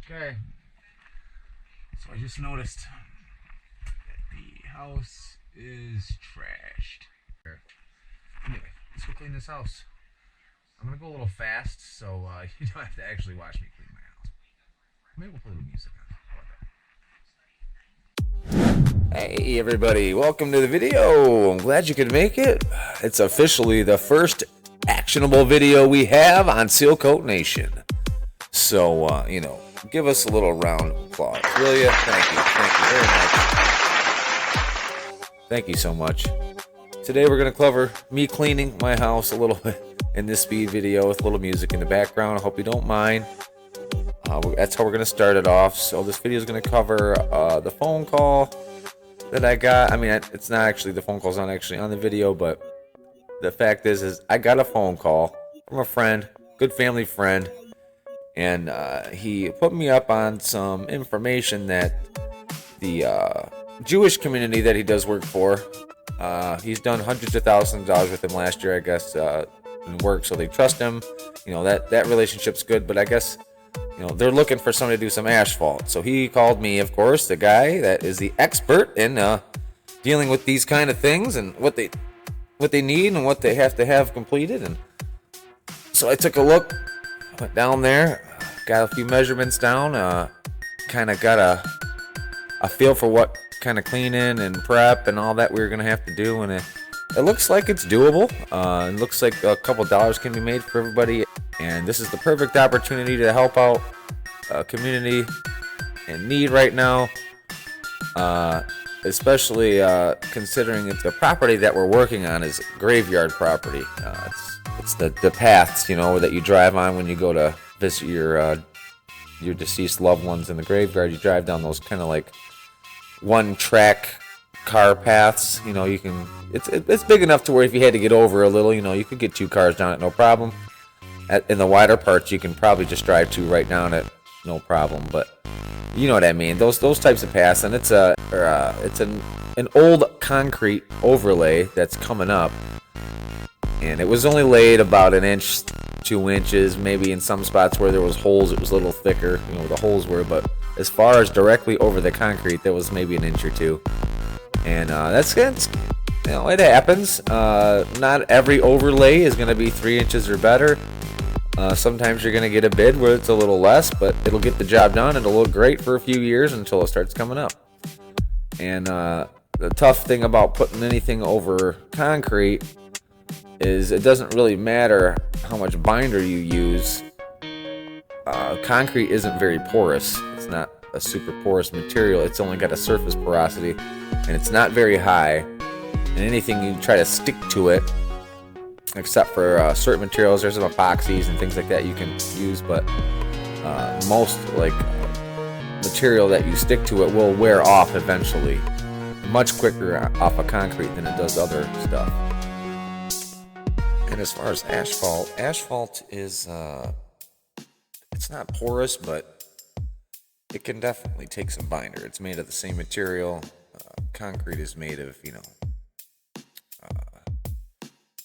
Okay, so I just noticed that the house is trashed. Anyway, let's go clean this house. I'm gonna go a little fast, so you don't have to actually watch me clean my house. Maybe we'll put a little music on. Hey everybody, welcome to the video. I'm glad you could make it. It's officially the first actionable video we have on Seal Coat Nation. So, give us a little round of applause, will you? Thank you very much. Thank you so much. Today we're going to cover me cleaning my house a little bit in this speed video with a little music in the background. I hope you don't mind. That's how we're going to start it off. So this video is going to cover the phone call that I got. I mean, it's not actually, the phone call's not actually on the video, but the fact is I got a phone call from a friend, good family friend, and he put me up on some information that the Jewish community that he does work for, he's done hundreds of thousands of dollars with them last year, I guess, in work, so they trust him. That relationship's good, but I guess they're looking for somebody to do some asphalt. So he called me, of course, the guy that is the expert in dealing with these kind of things and what they need and what they have to have completed. And so I took a look, went down there, got a few measurements down, kind of got a feel for what kind of cleaning and prep and all that we were going to have to do. And it looks like it's doable. It looks like a couple dollars can be made for everybody. And this is the perfect opportunity to help out a community in need right now, especially considering the property that we're working on is graveyard property. It's the paths, that you drive on when you go to visit your deceased loved ones in the graveyard. You drive down those kind of like one-track car paths. You can. It's big enough to where if you had to get over a little, you could get two cars down it, no problem. In the wider parts, you can probably just drive two right down it, no problem. But you know what I mean. Those types of paths, and it's an old concrete overlay that's coming up, and it was only laid about an inch, 2 inches, maybe in some spots where there was holes, it was a little thicker, where the holes were. But as far as directly over the concrete, there was maybe an inch or two, and that's good. It happens. Not every overlay is going to be 3 inches or better. Sometimes you're going to get a bid where it's a little less, but it'll get the job done. It'll look great for a few years until it starts coming up. And the tough thing about putting anything over concrete is it doesn't really matter how much binder you use. Concrete isn't very porous. It's not a super porous material. It's only got a surface porosity, and it's not very high. And anything you try to stick to it, except for certain materials, there's some epoxies and things like that you can use, but most material that you stick to it will wear off eventually, much quicker off of concrete than it does other stuff. And as far as asphalt is it's not porous, but it can definitely take some binder. It's made of the same material. Concrete is made of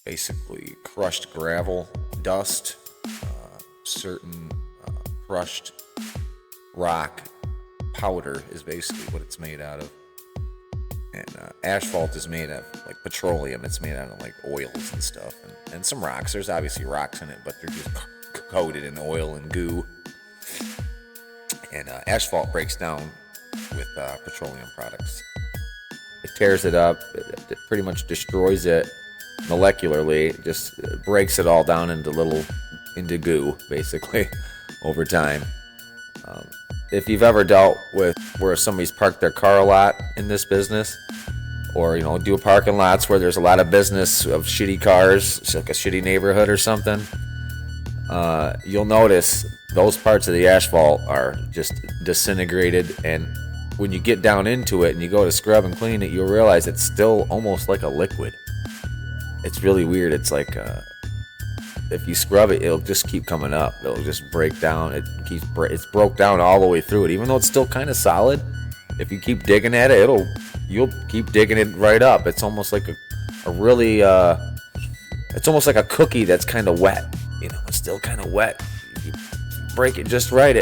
basically crushed gravel, dust, certain crushed rock powder is basically what it's made out of. And asphalt is made of like petroleum. It's made out of like oils and stuff, and some rocks. There's obviously rocks in it, but they're just coated in oil and goo. And asphalt breaks down with petroleum products. It tears it up. It pretty much destroys it molecularly. Just breaks it all down into goo, basically, over time. If you've ever dealt with where somebody's parked their car a lot in this business, or do parking lots where there's a lot of business of shitty cars, it's like a shitty neighborhood or something, you'll notice those parts of the asphalt are just disintegrated, and when you get down into it and you go to scrub and clean it, you'll realize it's still almost like a liquid. It's really weird. It's like if you scrub it, it'll just keep coming up. It'll just break down. It's broke down all the way through it, even though it's still kind of solid. If you keep digging at it, you'll keep digging it right up. It's almost like a really it's almost like a cookie that's kind of wet. It's still kind of wet. If you break it just right,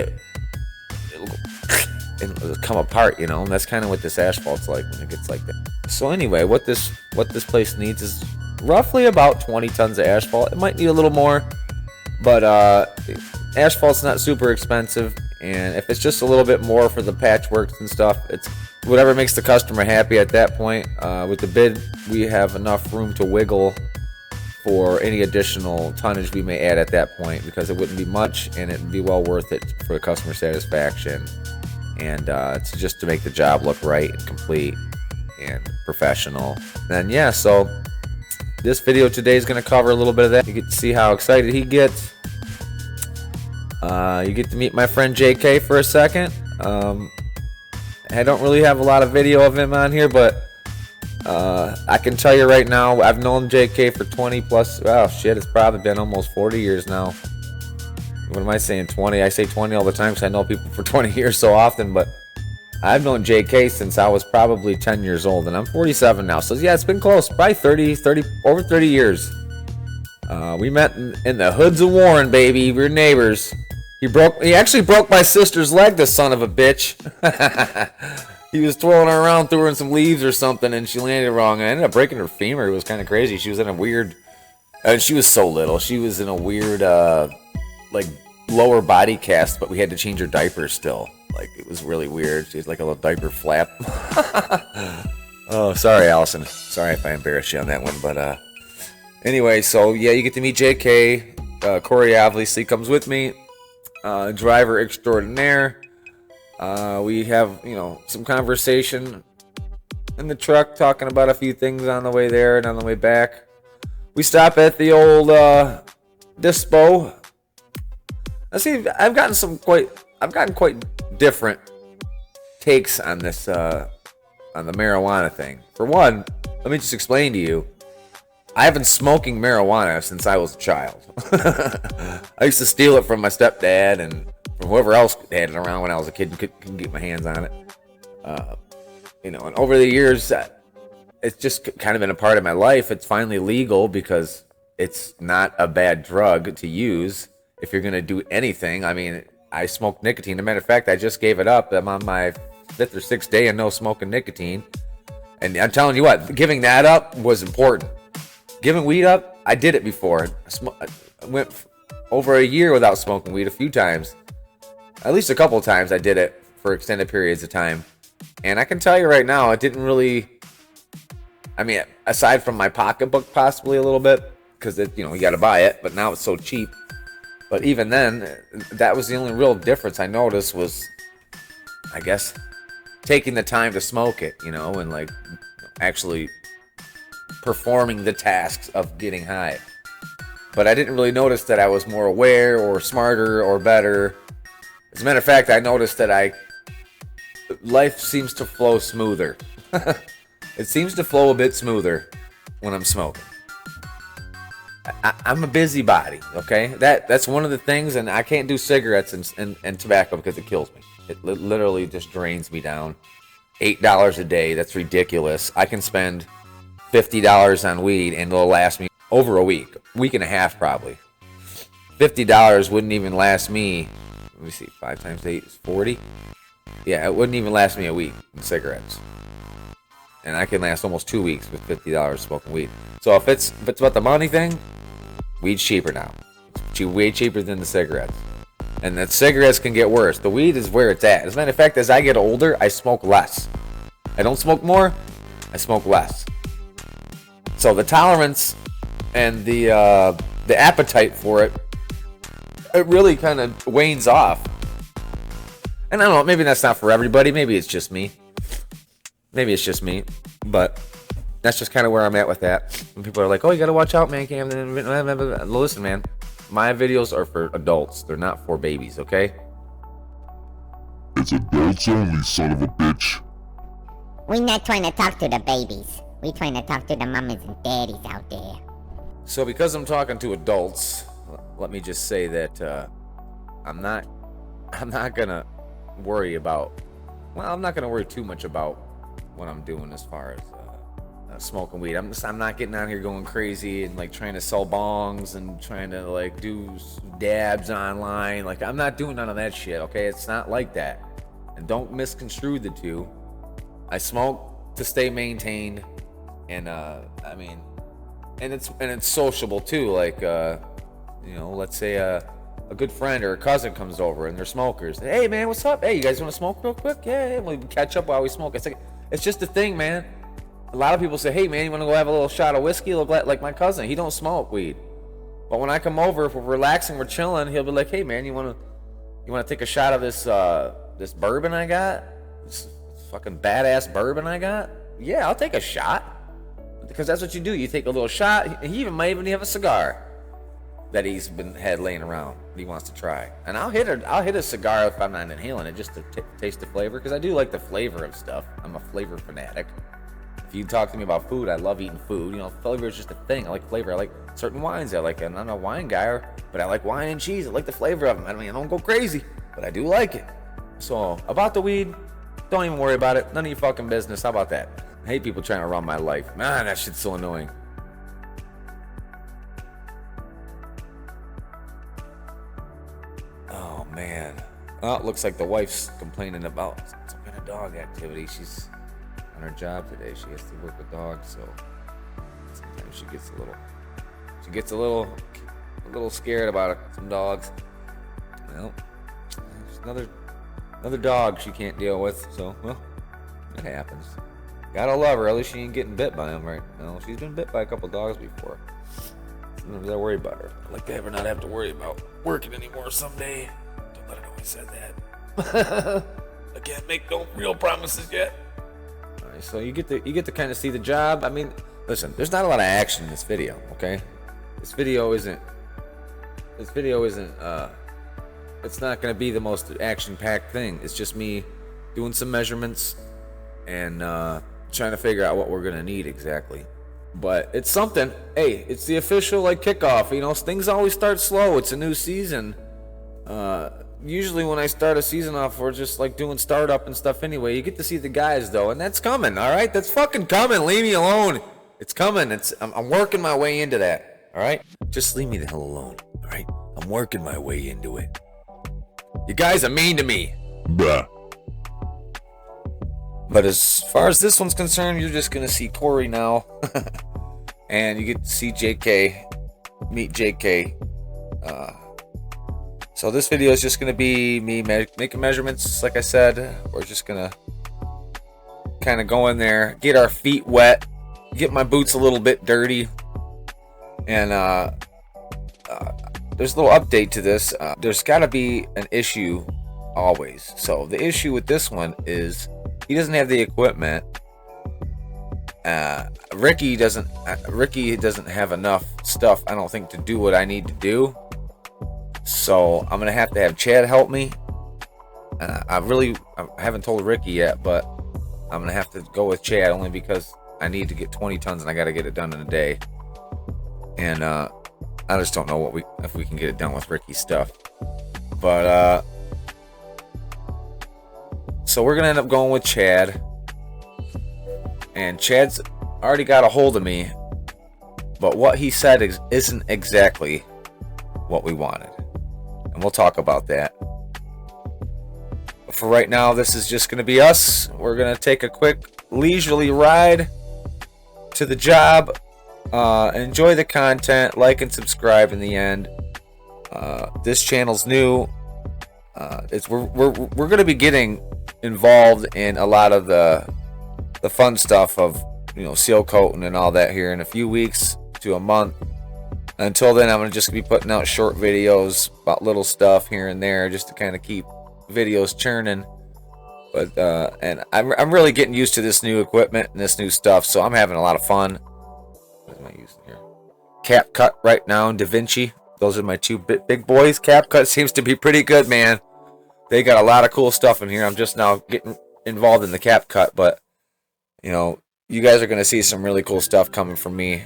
it'll come apart, you know. And that's kind of what this asphalt's like when it gets like that. So anyway, what this place needs is roughly about 20 tons of asphalt. It might need a little more, but asphalt's not super expensive, and if it's just a little bit more for the patchworks and stuff, it's whatever makes the customer happy at that point. With the bid, we have enough room to wiggle for any additional tonnage we may add at that point, because it wouldn't be much and it'd be well worth it for the customer satisfaction, and it's just to make the job look right and complete and professional. And yeah, so this video today is going to cover a little bit of that. You get to see how excited he gets. You get to meet my friend JK for a second. I don't really have a lot of video of him on here, but I can tell you right now, I've known JK for 20 plus, oh shit, it's probably been almost 40 years now. What am I saying, 20? I say 20 all the time because I know people for 20 years so often, but I've known JK since I was probably 10 years old, and I'm 47 now. So yeah, it's been close, probably over 30 years. We met in the hoods of Warren, baby. We were neighbors. He actually broke my sister's leg, this son of a bitch. He was twirling her around, threw her in some leaves or something, and she landed wrong. I ended up breaking her femur. It was kind of crazy. She was in a weird, and she was so little. She was in a weird, like, lower body cast, but we had to change her diaper still. Like, it was really weird. She was like a little diaper flap. Oh, sorry, Allison. Sorry if I embarrassed you on that one, but, anyway, so, yeah, you get to meet JK. Corey obviously comes with me. Driver extraordinaire. We have, you know, some conversation in the truck, talking about a few things on the way there and on the way back. We stop at the old dispo. Let's see, I've gotten quite different takes on this on the marijuana thing. For one, let me just explain to you, I have been smoking marijuana since I was a child. I used to steal it from my stepdad and from whoever else had it around when I was a kid and couldn't get my hands on it. You know, and over the years, it's just kind of been a part of my life. It's finally legal because it's not a bad drug to use if you're going to do anything. I mean, I smoke nicotine. As a matter of fact, I just gave it up. I'm on my 5th or 6th day of no smoking nicotine. And I'm telling you what, giving that up was important. Giving weed up, I did it before. I went over a year without smoking weed a few times. At least a couple times I did it for extended periods of time. And I can tell you right now, it didn't really, I mean, aside from my pocketbook possibly a little bit, because, you know, you got to buy it, but now it's so cheap. But even then, that was the only real difference I noticed was, I guess, taking the time to smoke it, you know, and like actually performing the tasks of getting high. But I didn't really notice that I was more aware or smarter or better. As a matter of fact, I noticed that life seems to flow smoother. It seems to flow a bit smoother when I'm smoking. I'm a busybody, okay? That's one of the things, and I can't do cigarettes and tobacco because it kills me. It literally just drains me down. $8 a day, that's ridiculous. I can spend $50 on weed and it'll last me over a week and a half probably. $50 wouldn't even last me, let me see, 5 times 8 is 40. Yeah, it wouldn't even last me a week in cigarettes. And I can last almost 2 weeks with $50 smoking weed. So if it's about the money thing, weed's cheaper now. It's way cheaper than the cigarettes. And the cigarettes can get worse. The weed is where it's at. As a matter of fact, as I get older, I smoke less. I don't smoke more, I smoke less. So the tolerance and the appetite for it really kind of wanes off. And I don't know, maybe that's not for everybody. Maybe it's just me. But that's just kind of where I'm at with that. When people are like, oh, you got to watch out, man, Cam. Listen, man, my videos are for adults. They're not for babies, okay? It's adults only, son of a bitch. We're not trying to talk to the babies. We're trying to talk to the mamas and daddies out there. So because I'm talking to adults, let me just say that I'm not gonna worry about. Well, I'm not gonna worry too much about what I'm doing as far as smoking weed. I'm not getting out here going crazy and like trying to sell bongs and trying to like do dabs online. Like, I'm not doing none of that shit. Okay, it's not like that. And don't misconstrue the two. I smoke to stay maintained, and I mean, and it's sociable too. Like you know, let's say a good friend or a cousin comes over and they're smokers. Hey man, what's up? Hey, you guys want to smoke real quick? Yeah, we'll catch up while we smoke. It's just a thing, man. A lot of people say, hey man, you want to go have a little shot of whiskey? Like my cousin, he don't smoke weed. But when I come over, if we're relaxing, we're chilling, he'll be like, hey man, you want to take a shot of this bourbon I got? This fucking badass bourbon I got? Yeah, I'll take a shot. Because that's what you do. You take a little shot. He might even have a cigar that he's had laying around that he wants to try. And I'll hit a cigar if I'm not inhaling it, just to taste the flavor, because I do like the flavor of stuff. I'm a flavor fanatic. If you talk to me about food, I love eating food. You know, flavor is just a thing. I like flavor. I like certain wines. I'm not a wine guy, but I like wine and cheese. I like the flavor of them. I mean, I don't go crazy, but I do like it. So, about the weed, don't even worry about it. None of your fucking business. How about that? I hate people trying to run my life. Man, that shit's so annoying. Oh, man. Well, it looks like the wife's complaining about some kind of dog activity. She's on her job today. She has to work with dogs, so sometimes she gets a little scared about some dogs. Well, there's another dog she can't deal with, so well, it happens. Gotta love her. At least she ain't getting bit by him right now. She's been bit by a couple dogs before. Sometimes I worry about her. I'd like to ever not have to worry about working anymore someday. Don't let her know I said that. I can't make no real promises yet. Alright, so you get to kind of see the job. I mean, listen, there's not a lot of action in this video, okay? This video isn't it's not gonna be the most action-packed thing. It's just me doing some measurements and trying to figure out what we're gonna need exactly. But it's something. Hey, it's the official kickoff. You know, things always start slow. It's a new season. Usually when I start a season off, we're just doing startup and stuff anyway. You get to see the guys though, and that's coming. All right, that's fucking coming. Leave me alone. It's coming. I'm working my way into that. All right, just leave me the hell alone. All right, I'm working my way into it. You guys are mean to me. Bah. But as far as this one's concerned, you're just gonna see Corey now, and you get to see meet JK. So this video is just gonna be me making measurements. Like I said, we're just gonna kind of go in there, get our feet wet, get my boots a little bit dirty, and there's a little update to this. There's got to be an issue always. So the issue with this one is he doesn't have the equipment. Ricky doesn't have enough stuff, I don't think, to do what I need to do. So I'm gonna have to have Chad help me. I haven't told Ricky yet, but I'm gonna have to go with Chad only because I need to get 20 tons and I gotta get it done in a day. And I just don't know if we can get it done with Ricky's stuff. But so we're gonna end up going with Chad. And Chad's already got a hold of me, but what he said isn't exactly what we wanted. And we'll talk about that. But for right now, this is just gonna be us. We're gonna take a quick leisurely ride to the job. Enjoy the content, like and subscribe in the end. This channel's new. We're gonna be getting involved in a lot of the fun stuff of seal coating and all that here in a few weeks to a month. Until then, I'm just gonna be putting out short videos about little stuff here and there, just to kind of keep videos churning. But and I'm really getting used to this new equipment and this new stuff, so I'm having a lot of fun. What am I using here? CapCut right now and DaVinci. Those are my two big boys. CapCut seems to be pretty good, man. They got a lot of cool stuff in here. I'm just now getting involved in the CapCut, but you guys are gonna see some really cool stuff coming from me.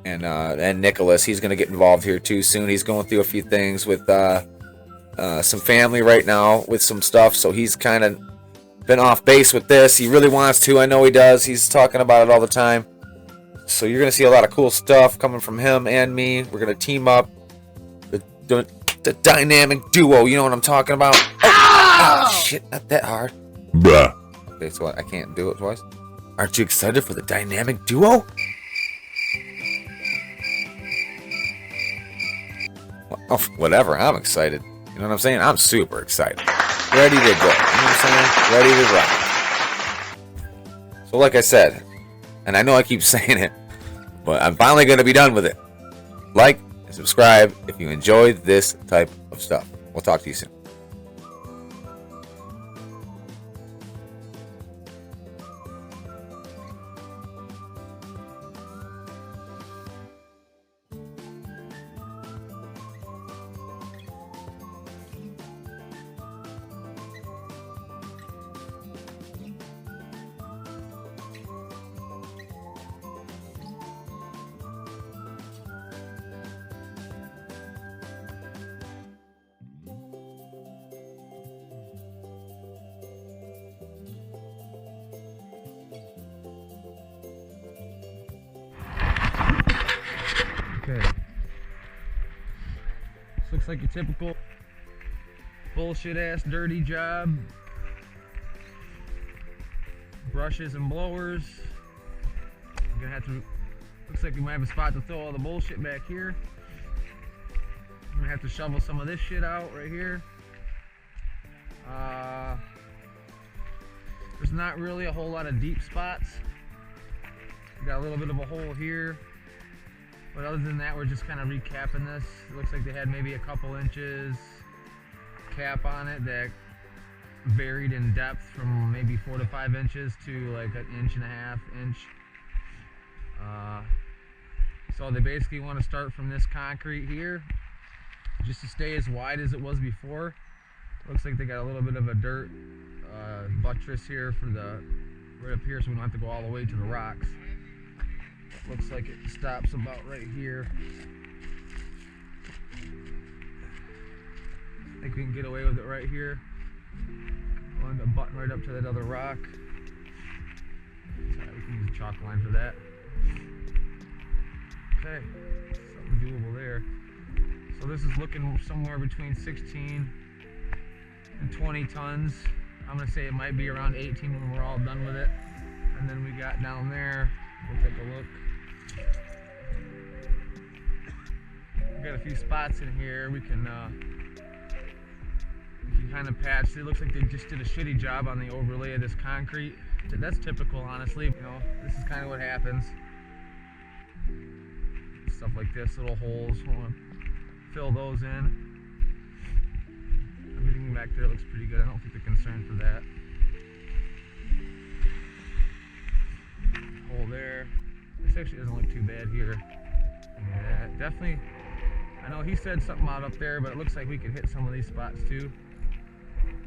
And Nicholas, he's gonna get involved here too soon. He's going through a few things with some family right now with some stuff, so he's kind of been off base with this. He really wants to. I know he does. He's talking about it all the time. So you're gonna see a lot of cool stuff coming from him and me. We're gonna team up, the dynamic duo. You know what I'm talking about? Oh, Ah, shit, not that hard. Bah. Okay, so I can't do it twice. Aren't you excited for the dynamic duo? Oh, whatever, I'm excited. You know what I'm saying? I'm super excited. Ready to go. You know what I'm saying? Ready to rock. So like I said, and I know I keep saying it, but I'm finally going to be done with it. Like and subscribe if you enjoy this type of stuff. We'll talk to you soon. Okay. This looks like your typical bullshit ass dirty job. Brushes and blowers. You're gonna have to, looks like we might have a spot to throw all the bullshit back here. I'm gonna have to shovel some of this shit out right here. There's not really a whole lot of deep spots. We got a little bit of a hole here. But other than that, we're just kind of recapping this. It looks like they had maybe a couple inches cap on it that varied in depth from maybe 4 to 5 inches to like 1.5 inches. So they basically want to start from this concrete here just to stay as wide as it was before. Looks like they got a little bit of a dirt buttress here for the right up here, so we don't have to go all the way to the rocks. Looks like it stops about right here. I think we can get away with it right here. We'll end up butting right up to that other rock. Sorry, we can use a chalk line for that. Okay, something doable there. So this is looking somewhere between 16 and 20 tons. I'm gonna say it might be around 18 when we're all done with it. And then we got down there, we'll take a look. We got a few spots in here we can kind of patch. It looks like they just did a shitty job on the overlay of this concrete. That's typical, honestly. You know, this is kind of what happens. Stuff like this, little holes. We'll fill those in. Everything back there looks pretty good. I don't think they're concerned for that. Hole there. This actually doesn't look too bad here. Yeah, definitely. I know he said something out up there, but it looks like we could hit some of these spots too.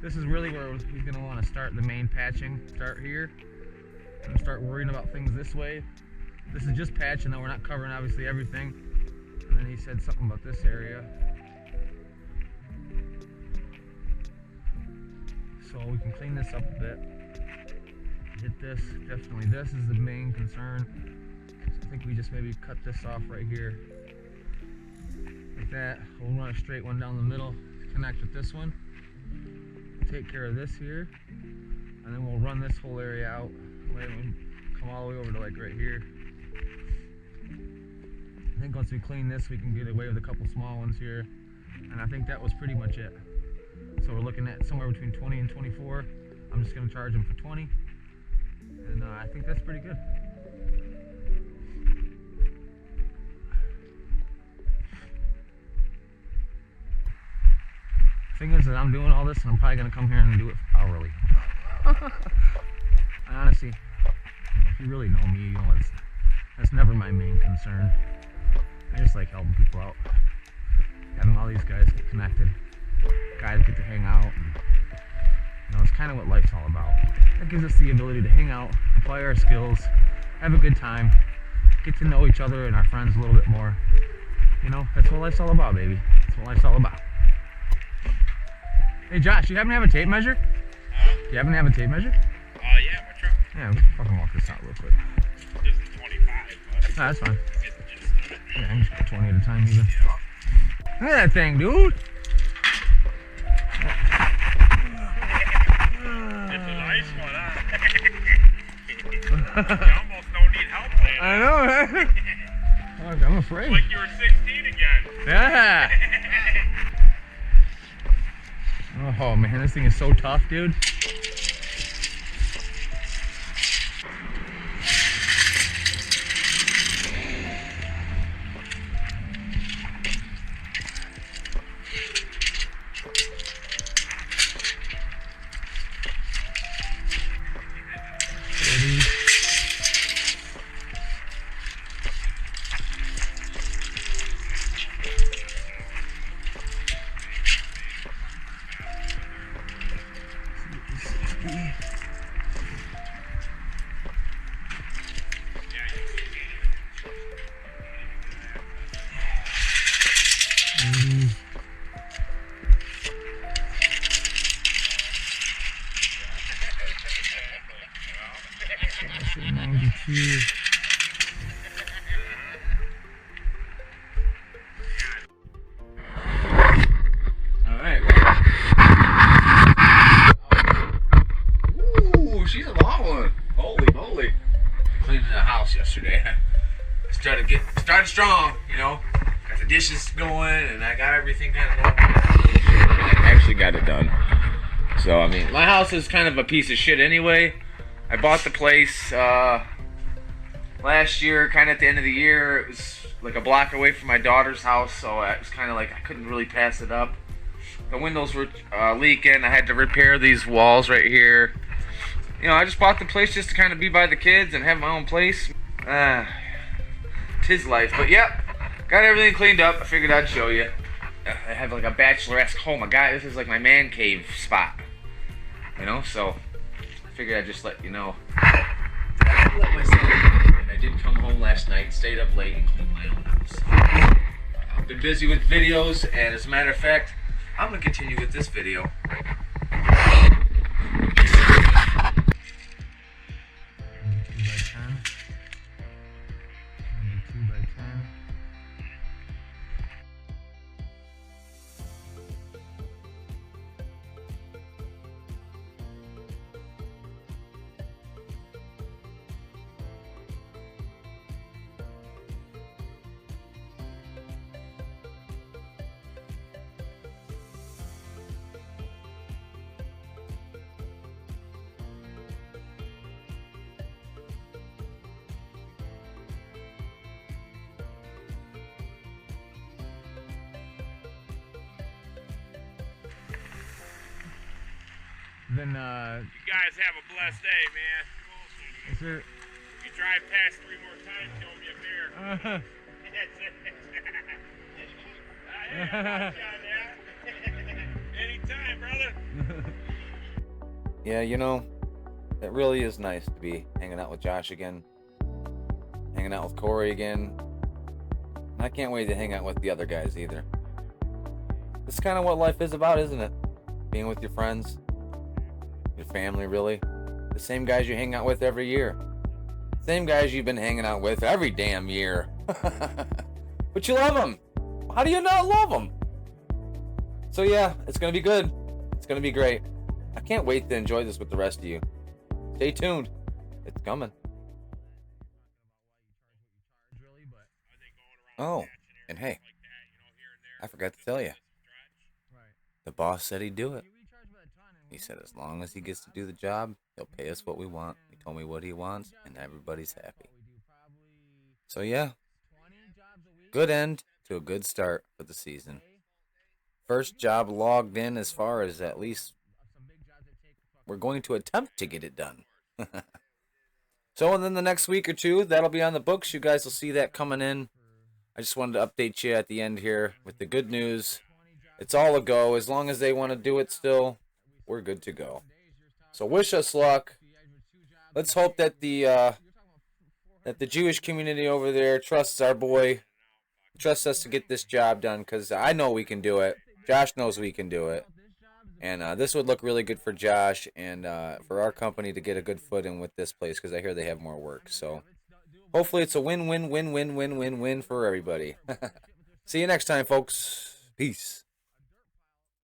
This is really where he's going to want to start the main patching. Start here and start worrying about things this way. This is just patching, though. We're not covering obviously everything. And then he said something about this area. So we can clean this up a bit. Hit this. Definitely this is the main concern. I think we just maybe cut this off right here. Like that. We'll run a straight one down the middle. Connect with this one. Take care of this here. And then we'll run this whole area out. And come all the way over to like right here. I think once we clean this, we can get away with a couple small ones here. And I think that was pretty much it. So we're looking at somewhere between 20 and 24. I'm just going to charge them for 20. And I think that's pretty good. Thing is that I'm doing all this and I'm probably going to come here and do it hourly. Honestly, if you really know me, you know that's never my main concern. I just like helping people out. Having all these guys get connected. Guys get to hang out. And, you know, it's kind of what life's all about. That gives us the ability to hang out, apply our skills, have a good time, get to know each other and our friends a little bit more. You know, that's what life's all about, baby. That's what life's all about. Hey Josh, you happen to have a tape measure? Do you happen to have a tape measure? Yeah, we're trying. Yeah, we can fucking walk this out real quick. Just the 25, but Nah, that's fine. it's just, Yeah, I can just go 20 at a time even. Look at that thing, dude. almost don't need help lately. I know, man. Fuck, I'm afraid. Like you were 16 again. Yeah. Oh man, this thing is so tough, dude. Alright. Ooh, she's a long one. Holy moly. Cleaning the house yesterday. Started strong, you know. Got the dishes going and I got everything kind of going. I actually got it done. So, I mean, my house is kind of a piece of shit anyway. I bought the place last year, kind of at the end of the year. It was like a block away from my daughter's house, so it was kind of like I couldn't really pass it up. The windows were leaking. I had to repair these walls right here. You know, I just bought the place just to kind of be by the kids and have my own place. Tis life. But yep, got everything cleaned up. I figured I'd show you. I have like a bachelor-esque home. This is like my man cave spot. You know, so I figured I'd just let you know. I let myself in, and I did come home last night, stayed up late, and cleaned my own house. I've been busy with videos, and as a matter of fact, I'm going to continue with this video. 2x10. Then, You guys have a blessed day, man. is there, If you drive past 3 more times, you'll be a beer. That's it. Hey, I got you on that. Anytime, brother. Yeah, you know, it really is nice to be hanging out with Josh again, hanging out with Corey again. And I can't wait to hang out with the other guys either. This is kind of what life is about, isn't it? Being with your friends, your family, really. The same guys you hang out with every year. Same guys you've been hanging out with every damn year. But you love them. How do you not love them? So yeah, it's going to be good. It's going to be great. I can't wait to enjoy this with the rest of you. Stay tuned. It's coming. Oh, and hey, I forgot to tell you. The boss said he'd do it. He said as long as he gets to do the job, he'll pay us what we want. He told me what he wants, and everybody's happy. So yeah, good end to a good start for the season. First job logged in as far as at least we're going to attempt to get it done. So within the next week or two, that'll be on the books. You guys will see that coming in. I just wanted to update you at the end here with the good news. It's all a go. As long as they want to do it still, we're good to go. So wish us luck. Let's hope that the Jewish community over there trusts our boy, trusts us to get this job done, because I know we can do it. Josh knows we can do it. And this would look really good for Josh and for our company to get a good foot in with this place, because I hear they have more work. So hopefully it's a win-win-win-win-win-win-win for everybody. See you next time, folks. Peace.